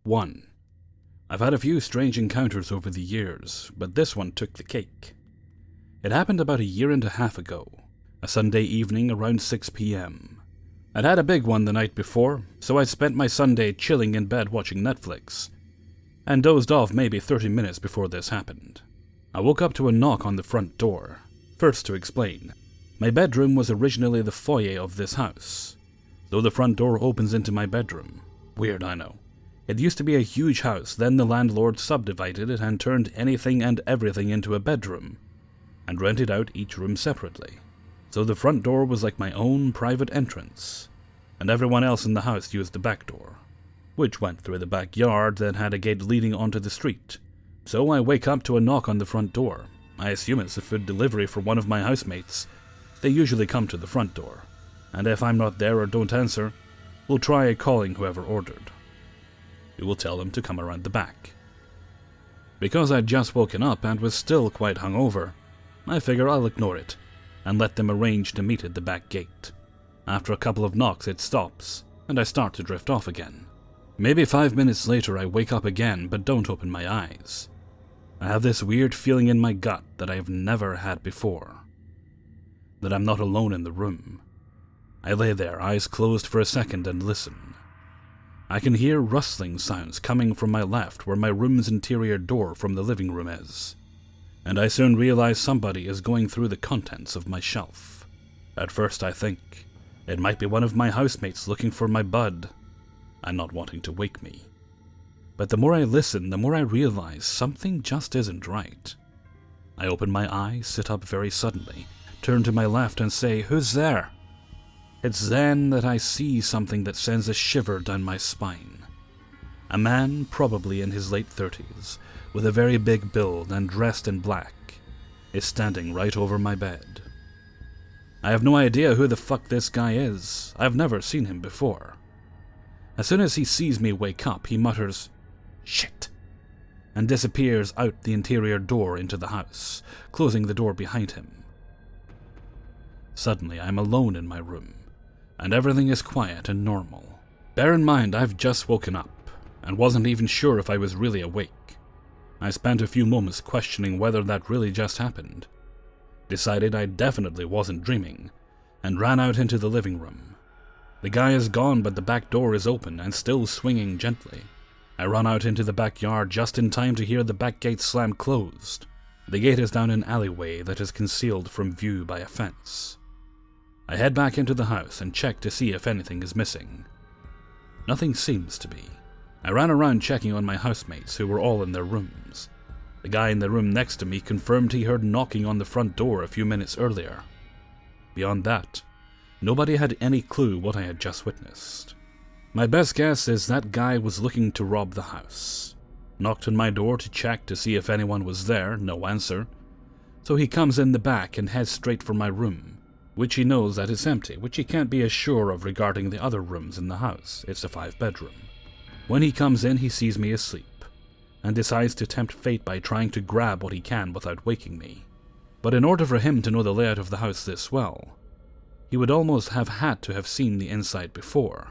1. I've had a few strange encounters over the years, but this one took the cake. It happened about a year and a half ago, a Sunday evening around 6 p.m. I'd had a big one the night before, so I spent my Sunday chilling in bed watching Netflix, and dozed off maybe 30 minutes before this happened. I woke up to a knock on the front door. First, to explain, my bedroom was originally the foyer of this house, though the front door opens into my bedroom. Weird, I know. It used to be a huge house, then the landlord subdivided it and turned anything and everything into a bedroom, and rented out each room separately. So the front door was like my own private entrance, and everyone else in the house used the back door, which went through the backyard that had a gate leading onto the street. So I wake up to a knock on the front door. I assume it's a food delivery for one of my housemates. They usually come to the front door, and if I'm not there or don't answer, we'll try calling whoever ordered. We will tell them to come around the back. Because I'd just woken up and was still quite hungover, I figure I'll ignore it and let them arrange to meet at the back gate. After a couple of knocks, it stops, and I start to drift off again. Maybe 5 minutes later, I wake up again, but don't open my eyes. I have this weird feeling in my gut that I've never had before. That I'm not alone in the room. I lay there, eyes closed for a second, and listen. I can hear rustling sounds coming from my left, where my room's interior door from the living room is. And I soon realize somebody is going through the contents of my shelf. At first I think it might be one of my housemates looking for my bud and not wanting to wake me. But the more I listen, the more I realize something just isn't right. I open my eyes, sit up very suddenly, turn to my left and say, "Who's there?" It's then that I see something that sends a shiver down my spine. A man, probably in his late 30s, with a very big build and dressed in black, is standing right over my bed. I have no idea who the fuck this guy is. I've never seen him before. As soon as he sees me wake up, he mutters, "Shit," and disappears out the interior door into the house, closing the door behind him. Suddenly, I'm alone in my room, and everything is quiet and normal. Bear in mind, I've just woken up, and wasn't even sure if I was really awake. I spent a few moments questioning whether that really just happened, decided I definitely wasn't dreaming, and ran out into the living room. The guy is gone, but the back door is open and still swinging gently. I run out into the backyard just in time to hear the back gate slam closed. The gate is down an alleyway that is concealed from view by a fence. I head back into the house and check to see if anything is missing. Nothing seems to be. I ran around checking on my housemates, who were all in their rooms. The guy in the room next to me confirmed he heard knocking on the front door a few minutes earlier. Beyond that, nobody had any clue what I had just witnessed. My best guess is that guy was looking to rob the house. Knocked on my door to check to see if anyone was there, no answer. So he comes in the back and heads straight for my room, which he knows that is empty, which he can't be as sure of regarding the other rooms in the house. It's a 5-bedroom. When he comes in, he sees me asleep, and decides to tempt fate by trying to grab what he can without waking me. But in order for him to know the layout of the house this well, he would almost have had to have seen the inside before.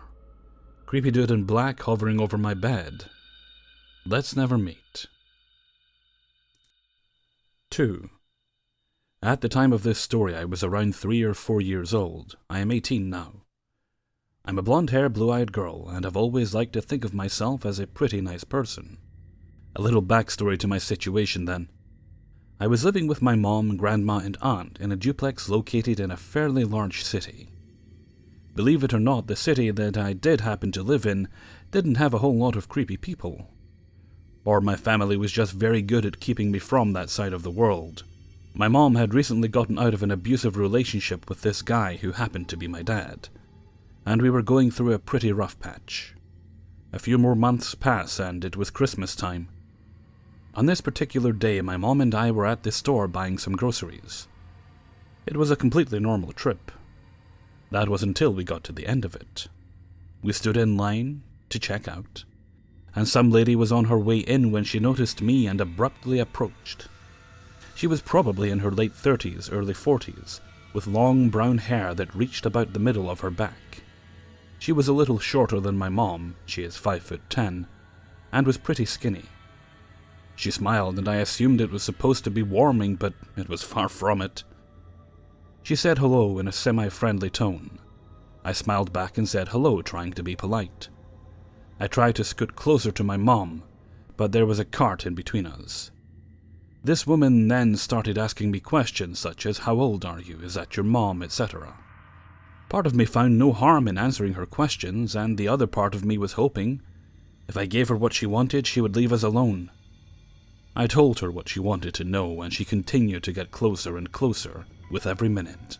Creepy dude in black hovering over my bed. Let's never meet. 2. At the time of this story, I was around 3 or 4 years old. I am 18 now. I'm a blonde-haired, blue-eyed girl, and I've always liked to think of myself as a pretty nice person. A little backstory to my situation then. I was living with my mom, grandma, and aunt in a duplex located in a fairly large city. Believe it or not, the city that I did happen to live in didn't have a whole lot of creepy people. Or my family was just very good at keeping me from that side of the world. My mom had recently gotten out of an abusive relationship with this guy who happened to be my dad, and we were going through a pretty rough patch. A few more months pass, and it was Christmas time. On this particular day, my mom and I were at the store buying some groceries. It was a completely normal trip. That was until we got to the end of it. We stood in line to check out, and some lady was on her way in when she noticed me and abruptly approached. She was probably in her late 30s, early 40s, with long brown hair that reached about the middle of her back. She was a little shorter than my mom, she is 5'10", and was pretty skinny. She smiled, and I assumed it was supposed to be warming, but it was far from it. She said hello in a semi-friendly tone. I smiled back and said hello, trying to be polite. I tried to scoot closer to my mom, but there was a cart in between us. This woman then started asking me questions such as, "How old are you? Is that your mom?" etc. Part of me found no harm in answering her questions, and the other part of me was hoping if I gave her what she wanted, she would leave us alone. I told her what she wanted to know, and she continued to get closer and closer with every minute.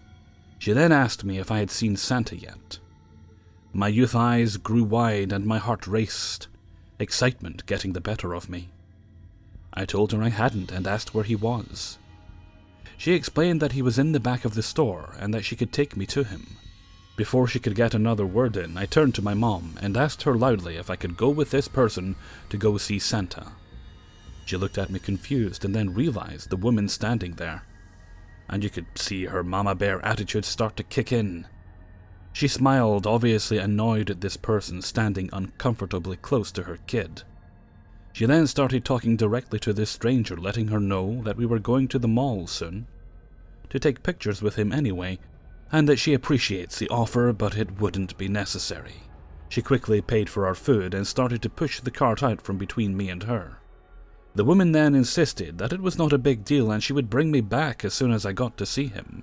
She then asked me if I had seen Santa yet. My youth eyes grew wide and my heart raced, excitement getting the better of me. I told her I hadn't and asked where he was. She explained that he was in the back of the store and that she could take me to him. Before she could get another word in, I turned to my mom and asked her loudly if I could go with this person to go see Santa. She looked at me confused and then realized the woman standing there, and you could see her mama bear attitude start to kick in. She smiled, obviously annoyed at this person standing uncomfortably close to her kid. She then started talking directly to this stranger, letting her know that we were going to the mall soon, to take pictures with him anyway, and that she appreciates the offer, but it wouldn't be necessary. She quickly paid for our food and started to push the cart out from between me and her. The woman then insisted that it was not a big deal and she would bring me back as soon as I got to see him.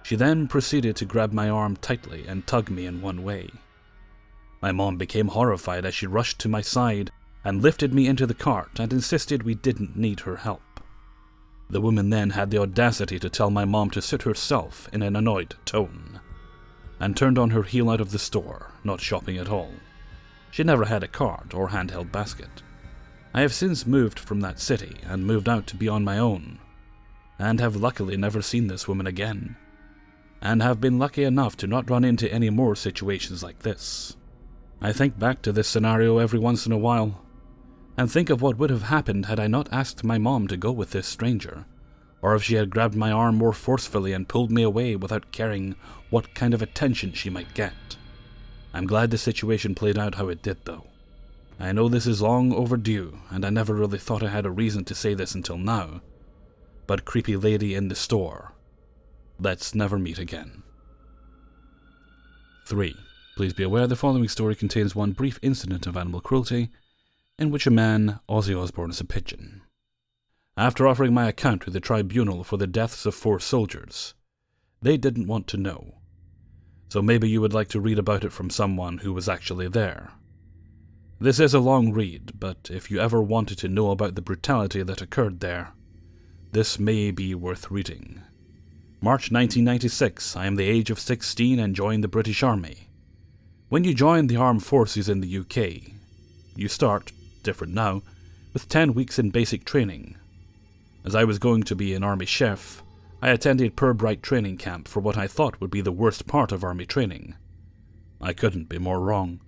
She then proceeded to grab my arm tightly and tug me in one way. My mom became horrified as she rushed to my side and lifted me into the cart and insisted we didn't need her help. The woman then had the audacity to tell my mom to sit herself in an annoyed tone, and turned on her heel out of the store, not shopping at all. She never had a cart or handheld basket. I have since moved from that city and moved out to be on my own, and have luckily never seen this woman again, and have been lucky enough to not run into any more situations like this. I think back to this scenario every once in a while, and think of what would have happened had I not asked my mom to go with this stranger, or if she had grabbed my arm more forcefully and pulled me away without caring what kind of attention she might get. I'm glad the situation played out how it did, though. I know this is long overdue, and I never really thought I had a reason to say this until now, but creepy lady in the store, let's never meet again. 3. Please be aware the following story contains one brief incident of animal cruelty, in which a man, Ozzy Osbourne, is a pigeon. After offering my account to the tribunal for the deaths of 4 soldiers, they didn't want to know. So maybe you would like to read about it from someone who was actually there. This is a long read, but if you ever wanted to know about the brutality that occurred there, this may be worth reading. March 1996, I am the age of 16 and joined the British Army. When you join the armed forces in the UK, you start, different now, with 10 weeks in basic training. As I was going to be an army chef, I attended Purbright training camp for what I thought would be the worst part of army training. I couldn't be more wrong.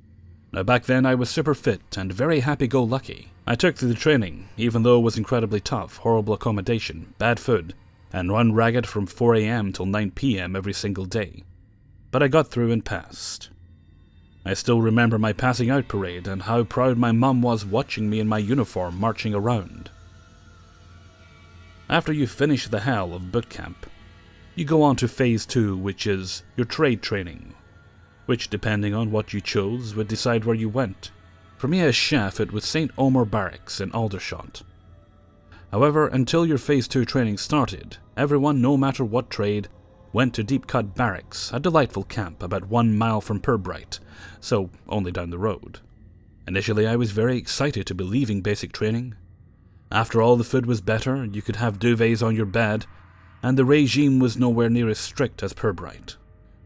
Now back then I was super fit and very happy-go-lucky. I took to the training, even though it was incredibly tough, horrible accommodation, bad food, and run ragged from 4 AM till 9 PM every single day. But I got through and passed. I still remember my passing out parade and how proud my mum was watching me in my uniform marching around. After you finish the hell of boot camp, you go on to phase 2, which is your trade training, which depending on what you chose would decide where you went. For me as chef, it was St. Omer Barracks in Aldershot. However, until your phase 2 training started, everyone, no matter what trade, went to Deep Cut Barracks, a delightful camp about 1 mile from Purbright, so only down the road. Initially I was very excited to be leaving basic training. After all, the food was better, you could have duvets on your bed, and the regime was nowhere near as strict as Purbright.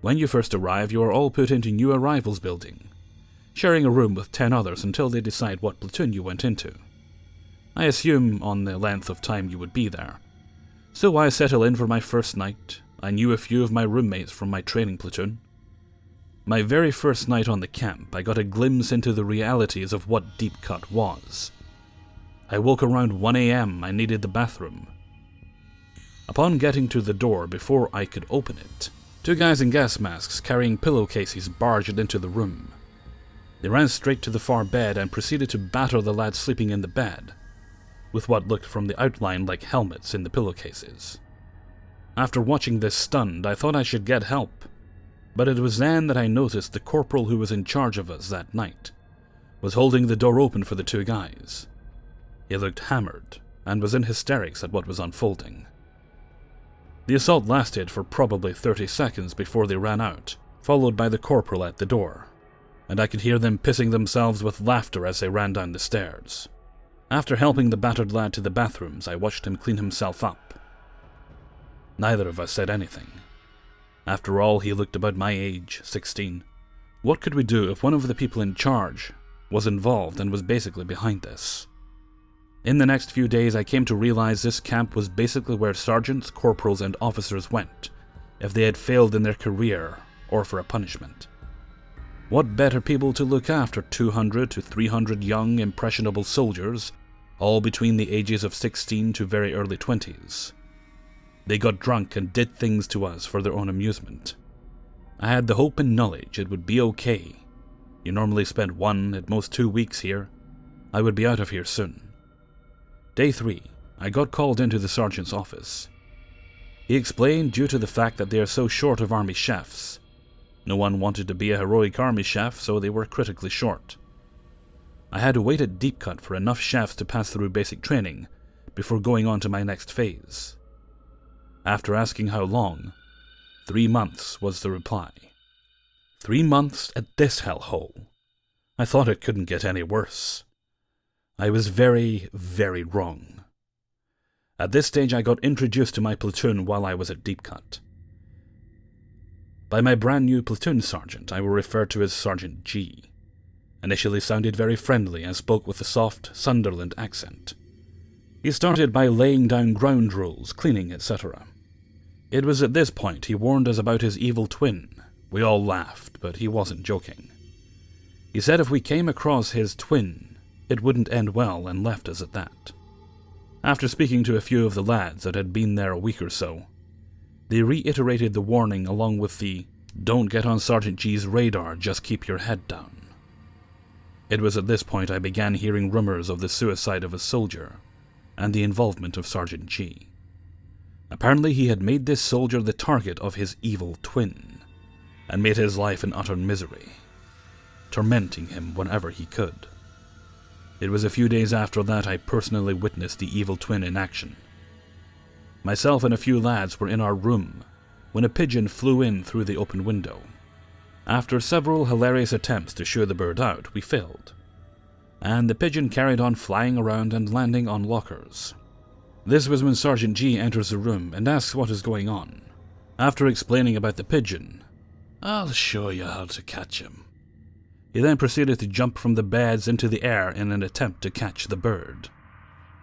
When you first arrive, you are all put into new arrivals building, sharing a room with 10 others until they decide what platoon you went into. I assume on the length of time you would be there. So I settle in for my first night. I knew a few of my roommates from my training platoon. My very first night on the camp, I got a glimpse into the realities of what Deep Cut was. I woke around 1 AM, I needed the bathroom. Upon getting to the door before I could open it, 2 guys in gas masks carrying pillowcases barged into the room. They ran straight to the far bed and proceeded to batter the lad sleeping in the bed, with what looked from the outline like helmets in the pillowcases. After watching this stunned, I thought I should get help, but it was then that I noticed the corporal who was in charge of us that night was holding the door open for the two guys. He looked hammered and was in hysterics at what was unfolding. The assault lasted for probably 30 seconds before they ran out, followed by the corporal at the door, and I could hear them pissing themselves with laughter as they ran down the stairs. After helping the battered lad to the bathrooms, I watched him clean himself up. Neither of us said anything. After all, he looked about my age, 16. What could we do if one of the people in charge was involved and was basically behind this? In the next few days, I came to realize this camp was basically where sergeants, corporals, and officers went if they had failed in their career or for a punishment. What better people to look after 200 to 300 young, impressionable soldiers, all between the ages of 16 to very early 20s. They got drunk and did things to us for their own amusement. I had the hope and knowledge it would be okay. You normally spend 1, at most 2 weeks here. I would be out of here soon. Day 3, I got called into the sergeant's office. He explained due to the fact that they are so short of army chefs. No one wanted to be a heroic army chef, so they were critically short. I had to wait at Deep Cut for enough chefs to pass through basic training before going on to my next phase. After asking how long, 3 months was the reply. 3 months at this hellhole. I thought it couldn't get any worse. I was very, very wrong. At this stage, I got introduced to my platoon while I was at Deep Cut. By my brand new platoon sergeant, I will refer to as Sergeant G. Initially sounded very friendly and spoke with a soft Sunderland accent. He started by laying down ground rules, cleaning, etc. It was at this point he warned us about his evil twin. We all laughed, but he wasn't joking. He said if we came across his twin, it wouldn't end well, and left us at that. After speaking to a few of the lads that had been there a week or so, they reiterated the warning along with the "Don't get on Sergeant G's radar, just keep your head down." It was at this point I began hearing rumors of the suicide of a soldier and the involvement of Sergeant G. Apparently he had made this soldier the target of his evil twin and made his life an utter misery, tormenting him whenever he could. It was a few days after that I personally witnessed the evil twin in action. Myself and a few lads were in our room when a pigeon flew in through the open window. After several hilarious attempts to shoo the bird out, we failed, and the pigeon carried on flying around and landing on lockers. This was when Sergeant G enters the room and asks what is going on. After explaining about the pigeon, "I'll show you how to catch him." He then proceeded to jump from the beds into the air in an attempt to catch the bird.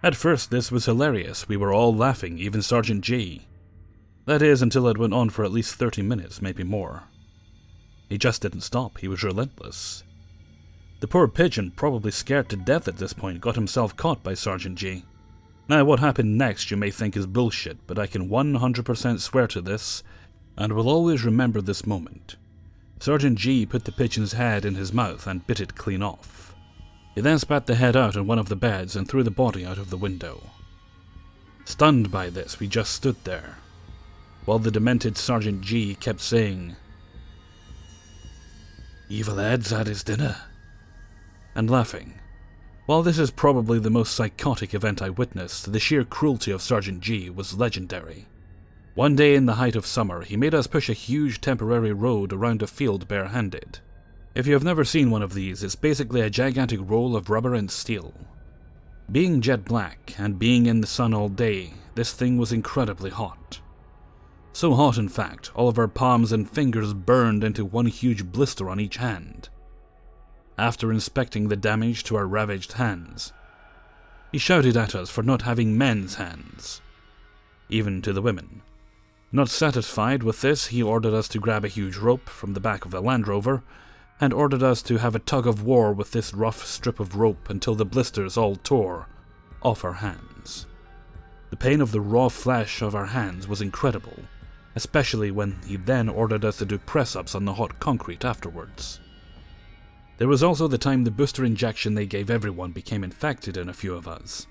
At first this was hilarious, we were all laughing, even Sergeant G. That is, until it went on for at least 30 minutes, maybe more. He just didn't stop, he was relentless. The poor pigeon, probably scared to death at this point, got himself caught by Sergeant G. Now what happened next you may think is bullshit, but I can 100% swear to this, and will always remember this moment. Sergeant G put the pigeon's head in his mouth and bit it clean off. He then spat the head out on one of the beds and threw the body out of the window. Stunned by this, we just stood there, while the demented Sergeant G kept saying, "Evil Ed's had his dinner," and laughing. While this is probably the most psychotic event I witnessed, the sheer cruelty of Sergeant G was legendary. One day in the height of summer, he made us push a huge temporary road around a field barehanded. If you have never seen one of these, it's basically a gigantic roll of rubber and steel. Being jet black and being in the sun all day, this thing was incredibly hot. So hot, in fact, all of our palms and fingers burned into one huge blister on each hand. After inspecting the damage to our ravaged hands, he shouted at us for not having men's hands, even to the women. Not satisfied with this, he ordered us to grab a huge rope from the back of the Land Rover and ordered us to have a tug of war with this rough strip of rope until the blisters all tore off our hands. The pain of the raw flesh of our hands was incredible, especially when he then ordered us to do press-ups on the hot concrete afterwards. There was also the time the booster injection they gave everyone became infected in a few of us.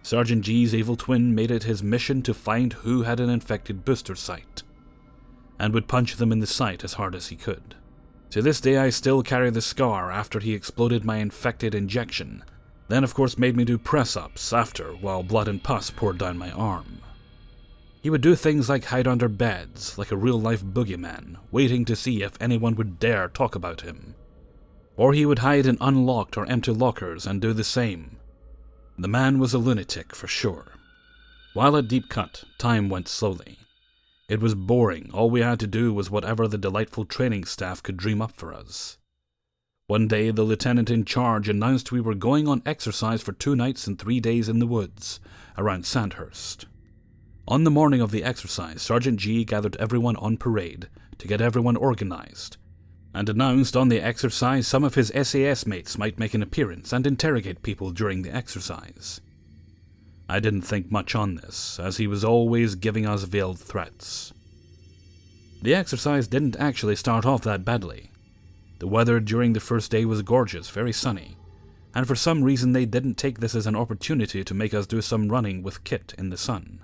Sergeant G's evil twin made it his mission to find who had an infected booster site, and would punch them in the site as hard as he could. To this day I still carry the scar after he exploded my infected injection, then of course made me do press-ups after while blood and pus poured down my arm. He would do things like hide under beds, like a real-life boogeyman, waiting to see if anyone would dare talk about him. Or he would hide in unlocked or empty lockers and do the same. The man was a lunatic for sure. While at Deep Cut, time went slowly. It was boring. All we had to do was whatever the delightful training staff could dream up for us. One day, the lieutenant in charge announced we were going on exercise for 2 nights and 3 days in the woods, around Sandhurst. On the morning of the exercise, Sergeant G gathered everyone on parade to get everyone organized, and announced on the exercise some of his SAS mates might make an appearance and interrogate people during the exercise. I didn't think much on this, as he was always giving us veiled threats. The exercise didn't actually start off that badly. The weather during the first day was gorgeous, very sunny, and for some reason they didn't take this as an opportunity to make us do some running with kit in the sun.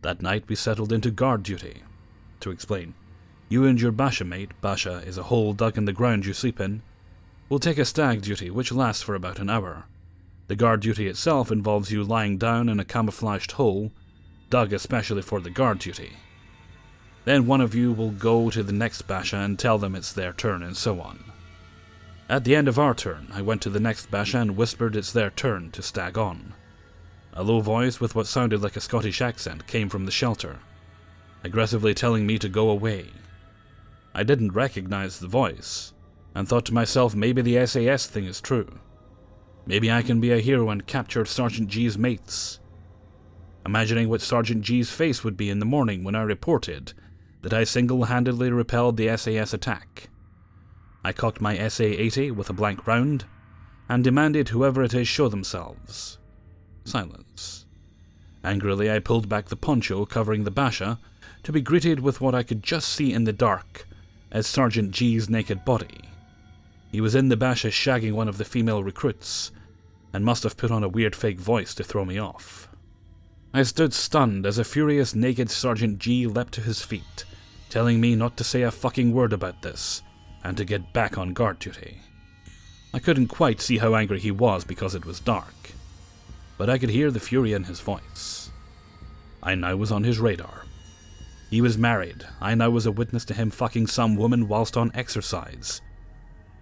That night we settled into guard duty. To explain, you and your Basha mate, Basha is a hole dug in the ground you sleep in, will take a stag duty which lasts for about an hour. The guard duty itself involves you lying down in a camouflaged hole, dug especially for the guard duty. Then one of you will go to the next Basha and tell them it's their turn and so on. At the end of our turn, I went to the next Basha and whispered it's their turn to stag on. A low voice with what sounded like a Scottish accent came from the shelter, aggressively telling me to go away. I didn't recognize the voice, and thought to myself maybe the SAS thing is true. Maybe I can be a hero and capture Sergeant G's mates. Imagining what Sergeant G's face would be in the morning when I reported that I single-handedly repelled the SAS attack, I cocked my SA-80 with a blank round, and demanded whoever it is show themselves. Silence. Angrily I pulled back the poncho covering the Basha, to be greeted with what I could just see in the dark as Sergeant G's naked body. He was in the Basha shagging one of the female recruits, and must have put on a weird fake voice to throw me off. I stood stunned as a furious naked Sergeant G leapt to his feet, telling me not to say a fucking word about this, and to get back on guard duty. I couldn't quite see how angry he was because it was dark, but I could hear the fury in his voice. I now was on his radar. He was married. I now was a witness to him fucking some woman whilst on exercise,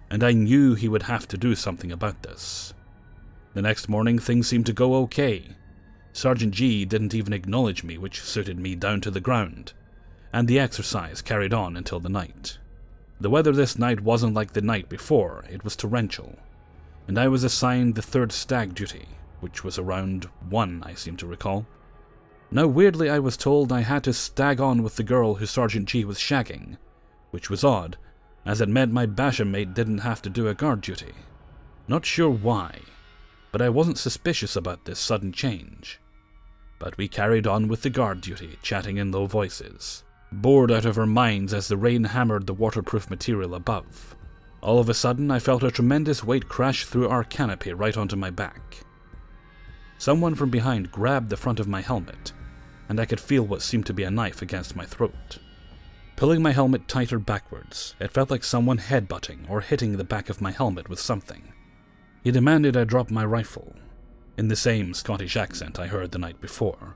and I knew he would have to do something about this. The next morning things seemed to go okay. Sergeant G didn't even acknowledge me, which suited me down to the ground, and the exercise carried on until the night. The weather this night wasn't like the night before, it was torrential, and I was assigned the 3rd stag duty, which was around 1, I seem to recall. Now weirdly I was told I had to stag on with the girl who Sergeant G was shagging, which was odd, as it meant my Basha mate didn't have to do a guard duty. Not sure why, but I wasn't suspicious about this sudden change. But we carried on with the guard duty, chatting in low voices, bored out of our minds as the rain hammered the waterproof material above. All of a sudden I felt a tremendous weight crash through our canopy right onto my back. Someone from behind grabbed the front of my helmet, and I could feel what seemed to be a knife against my throat. Pulling my helmet tighter backwards, it felt like someone headbutting or hitting the back of my helmet with something. He demanded I drop my rifle, in the same Scottish accent I heard the night before.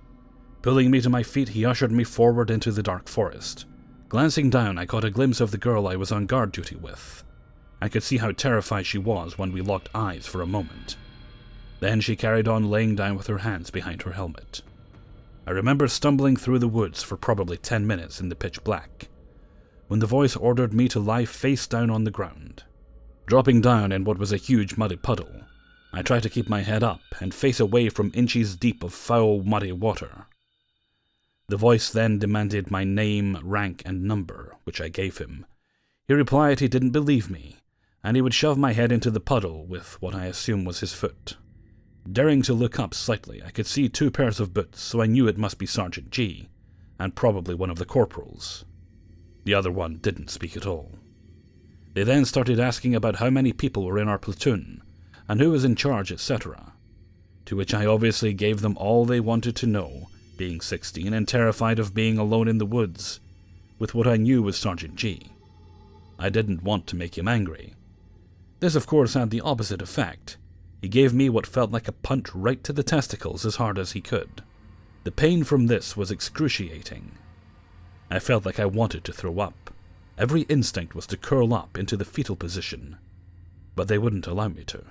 Pulling me to my feet, he ushered me forward into the dark forest. Glancing down, I caught a glimpse of the girl I was on guard duty with. I could see how terrified she was when we locked eyes for a moment. Then she carried on laying down with her hands behind her helmet. I remember stumbling through the woods for probably 10 minutes in the pitch black, when the voice ordered me to lie face down on the ground. Dropping down in what was a huge muddy puddle, I tried to keep my head up and face away from inches deep of foul, muddy water. The voice then demanded my name, rank, and number, which I gave him. He replied he didn't believe me, and he would shove my head into the puddle with what I assume was his foot. Daring to look up slightly, I could see 2 pairs of boots, so I knew it must be Sergeant G, and probably one of the corporals. The other one didn't speak at all. They then started asking about how many people were in our platoon, and who was in charge, etc., to which I obviously gave them all they wanted to know, being 16 and terrified of being alone in the woods, with what I knew was Sergeant G. I didn't want to make him angry. This, of course, had the opposite effect. He gave me what felt like a punch right to the testicles as hard as he could. The pain from this was excruciating. I felt like I wanted to throw up. Every instinct was to curl up into the fetal position, but they wouldn't allow me to.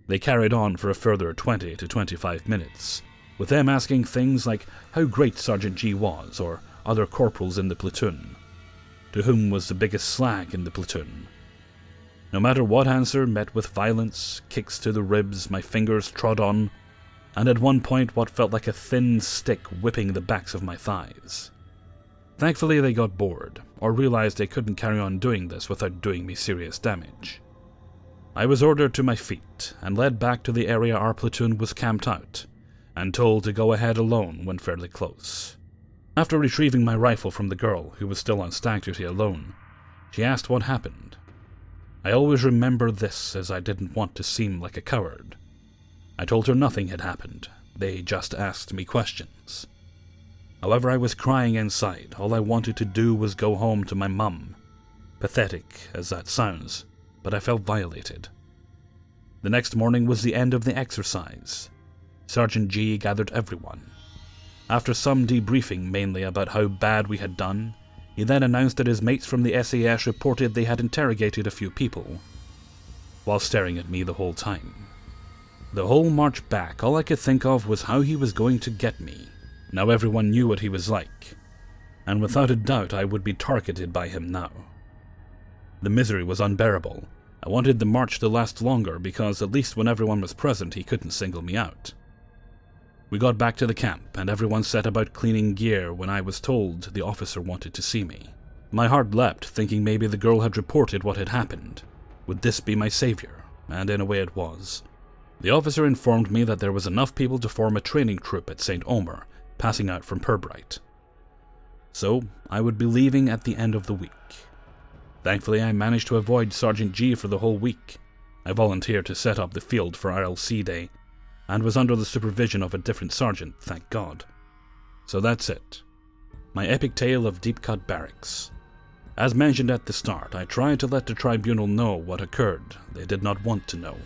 They carried on for a further 20 to 25 minutes, with them asking things like how great Sergeant G was, or other corporals in the platoon, to whom was the biggest slag in the platoon. No matter what answer met with violence, kicks to the ribs, my fingers trod on, and at one point what felt like a thin stick whipping the backs of my thighs. Thankfully they got bored, or realized they couldn't carry on doing this without doing me serious damage. I was ordered to my feet, and led back to the area our platoon was camped out, and told to go ahead alone when fairly close. After retrieving my rifle from the girl, who was still on stag duty alone, she asked what happened. I always remember this, as I didn't want to seem like a coward. I told her nothing had happened, they just asked me questions. However, I was crying inside. All I wanted to do was go home to my mum. Pathetic as that sounds, but I felt violated. The next morning was the end of the exercise. Sergeant G gathered everyone. After some debriefing mainly about how bad we had done, he then announced that his mates from the SAS reported they had interrogated a few people, while staring at me the whole time. The whole march back, all I could think of was how he was going to get me. Now everyone knew what he was like, and without a doubt I would be targeted by him now. The misery was unbearable. I wanted the march to last longer because at least when everyone was present he couldn't single me out. We got back to the camp and everyone set about cleaning gear when I was told the officer wanted to see me. My heart leapt, thinking maybe the girl had reported what had happened. Would this be my savior? And in a way it was. The officer informed me that there was enough people to form a training troop at St. Omer, passing out from Pirbright. So, I would be leaving at the end of the week. Thankfully, I managed to avoid Sergeant G for the whole week. I volunteered to set up the field for RLC Day, and was under the supervision of a different sergeant, thank God. So that's it. My epic tale of Deep Cut Barracks. As mentioned at the start, I tried to let the tribunal know what occurred. They did not want to know.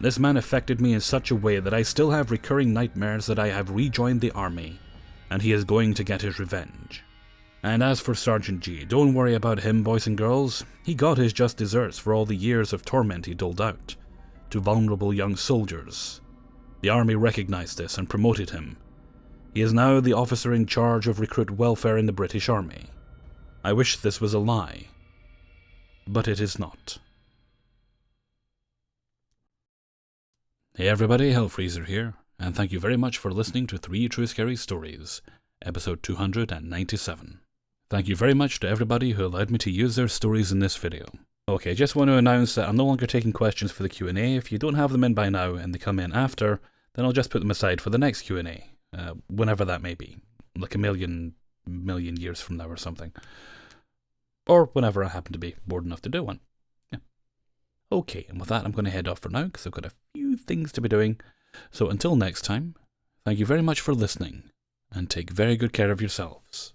This man affected me in such a way that I still have recurring nightmares that I have rejoined the army, and he is going to get his revenge. And as for Sergeant G, don't worry about him, boys and girls. He got his just desserts for all the years of torment he doled out to vulnerable young soldiers. The army recognized this and promoted him. He is now the officer in charge of recruit welfare in the British Army. I wish this was a lie, but it is not. Hey everybody, Hellfreezer here, and thank you very much for listening to 3 True Scary Stories, episode 297. Thank you very much to everybody who allowed me to use their stories in this video. Okay, just want to announce that I'm no longer taking questions for the Q&A. If you don't have them in by now and they come in after, then I'll just put them aside for the next Q&A, whenever that may be, like a million years from now or something. Or whenever I happen to be bored enough to do one. Yeah. Okay, and with that I'm going to head off for now because I've got a few things to be doing. So until next time, thank you very much for listening, and take very good care of yourselves.